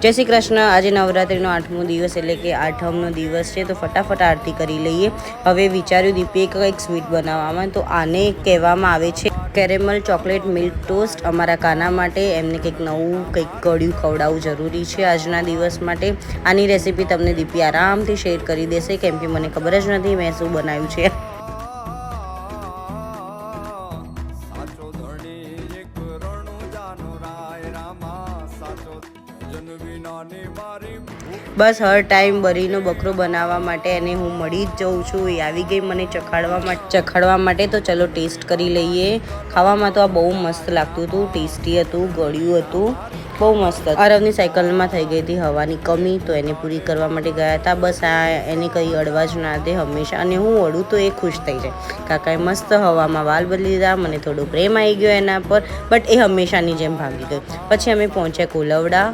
જય શ્રી કૃષ્ણ। આજે નવરાત્રિનો 8મો દિવસ એટલે કે આઠમનો દિવસ છે, તો ફટાફટ આરતી કરી લઈએ। હવે વિચાર્યું દીપીએ કંઈક સ્વીટ બનાવવામાં, તો આને કહેવામાં આવે છે કેરેમલ ચોકલેટ મિલ્ક ટોસ્ટ। અમારા કાના માટે એમને કંઈક નવું કંઈક ગળ્યું ખવડાવવું જરૂરી છે આજના દિવસ માટે। આની રેસીપી તમને દીપી આરામથી શેર કરી દેશે, કેમ કે મને ખબર જ નથી મેં શું બનાવ્યું છે। બસ હર ટાઈમ બરીનો બકરો બનાવવા માટે એને હું મળી જ જાઉં છું। એ આવી ગઈ મને ચખાડવા માટે, તો ચલો ટેસ્ટ કરી લઈએ। ખાવામાં તો આ બહુ મસ્ત લાગતું હતું, ટેસ્ટી હતું, ગળ્યું હતું, બહુ મસ્ત। આરવની સાયકલમાં થઈ ગઈ હતી હવાની કમી, તો એને પૂરી કરવા માટે ગયા હતા। બસ આ એને કંઈ અડવા જ ના દે હંમેશા, અને હું અડું તો એ ખુશ થઈ જાય। કાકાએ મસ્ત હવામાં વાલ બદલી દીધા, મને થોડો પ્રેમ આવી ગયો એના પર, બટ એ હંમેશાની જેમ ભાગી ગયો। પછી અમે પહોંચ્યા કોલવડા।